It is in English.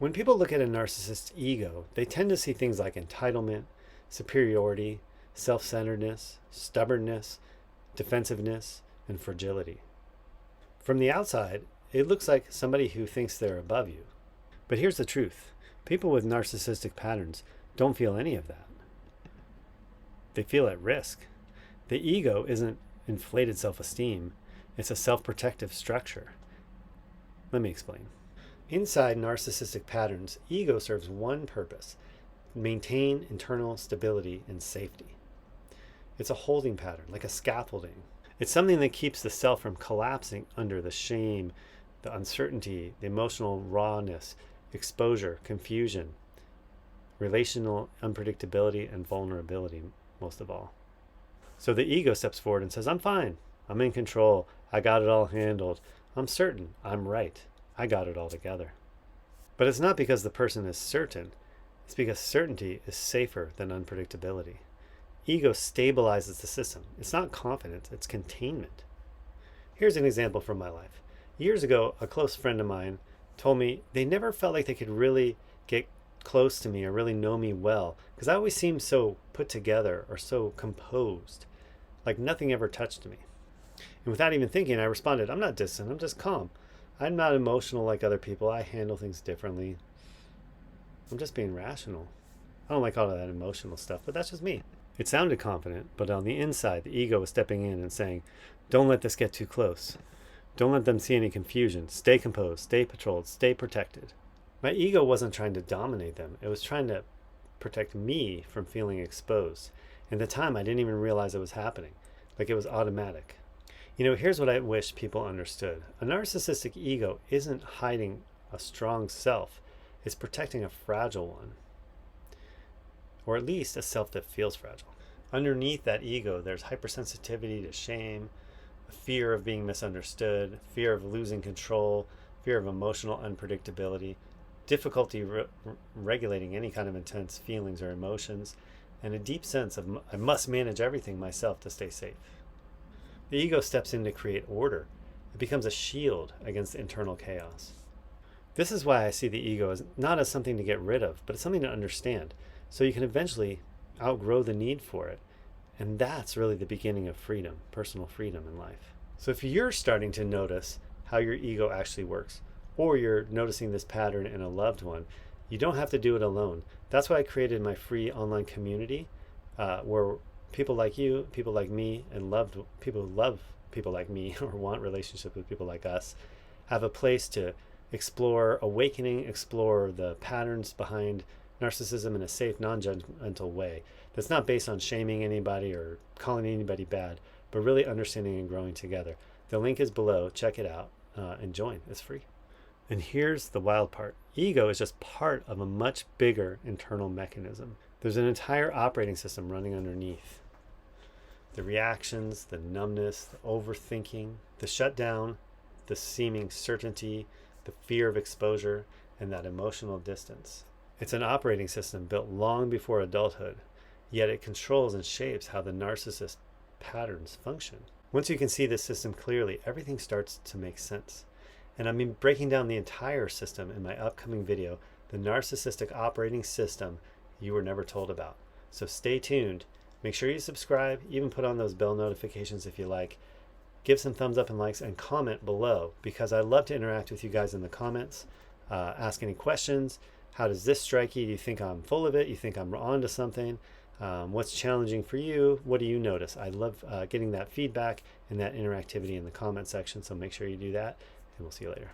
When people look at a narcissist's ego, they tend to see things like entitlement, superiority, self-centeredness, stubbornness, defensiveness, and fragility. From the outside, it looks like somebody who thinks they're above you. But here's the truth. People with narcissistic patterns don't feel any of that. They feel at risk. The ego isn't inflated self-esteem. It's a self-protective structure. Let me explain. Inside narcissistic patterns, ego serves one purpose: maintain internal stability and safety. It's a holding pattern, like a scaffolding. It's something that keeps the self from collapsing under the shame, the uncertainty, the emotional rawness, exposure, confusion, relational unpredictability, and vulnerability, most of all. So the ego steps forward and says, I'm fine, I'm in control, I got it all handled, I'm certain, I'm right, I got it all together. But it's not because the person is certain, it's because certainty is safer than unpredictability. Ego stabilizes the system. It's not confidence, it's containment. Here's an example from my life. Years ago, a close friend of mine told me they never felt like they could really get close to me or really know me well, because I always seemed so put together or so composed, like nothing ever touched me. And without even thinking, I responded, I'm not distant, I'm just calm. I'm not emotional like other people. I handle things differently. I'm just being rational. I don't like all of that emotional stuff, but that's just me. It sounded confident, but on the inside, the ego was stepping in and saying, don't let this get too close. Don't let them see any confusion. Stay composed, stay patrolled, stay protected. My ego wasn't trying to dominate them. It was trying to protect me from feeling exposed. And at the time, I didn't even realize it was happening. Like it was automatic. You know, here's what I wish people understood. A narcissistic ego isn't hiding a strong self. It's protecting a fragile one. Or at least a self that feels fragile. Underneath that ego, there's hypersensitivity to shame, a fear of being misunderstood, fear of losing control, fear of emotional unpredictability, difficulty regulating any kind of intense feelings or emotions, and a deep sense of I must manage everything myself to stay safe. The ego steps in to create order. It becomes a shield against internal chaos. This is why I see the ego as not as something to get rid of, but it's something to understand, so you can eventually outgrow the need for it. And that's really the beginning of freedom, personal freedom in life. So if you're starting to notice how your ego actually works, or you're noticing this pattern in a loved one, you don't have to do it alone. That's why I created my free online community where people like you, people like me, and people who love people like me or want relationships with people like us have a place to explore awakening, explore the patterns behind narcissism in a safe, non-judgmental way that's not based on shaming anybody or calling anybody bad, but really understanding and growing together. The link is below. Check it out and join. It's free. And here's the wild part. Ego is just part of a much bigger internal mechanism. There's an entire operating system running underneath. The reactions, the numbness, the overthinking, the shutdown, the seeming certainty, the fear of exposure, and that emotional distance. It's an operating system built long before adulthood, yet it controls and shapes how the narcissist patterns function. Once you can see this system clearly, everything starts to make sense. And I'm breaking down the entire system in my upcoming video, The Narcissistic Operating System You Were Never Told About. So stay tuned. Make sure you subscribe, even put on those bell notifications if you like. Give some thumbs up and likes and comment below, because I love to interact with you guys in the comments. Ask any questions. How does this strike you? Do you think I'm full of it? You think I'm on to something? What's challenging for you? What do you notice? I love getting that feedback and that interactivity in the comment section, so make sure you do that, and we'll see you later.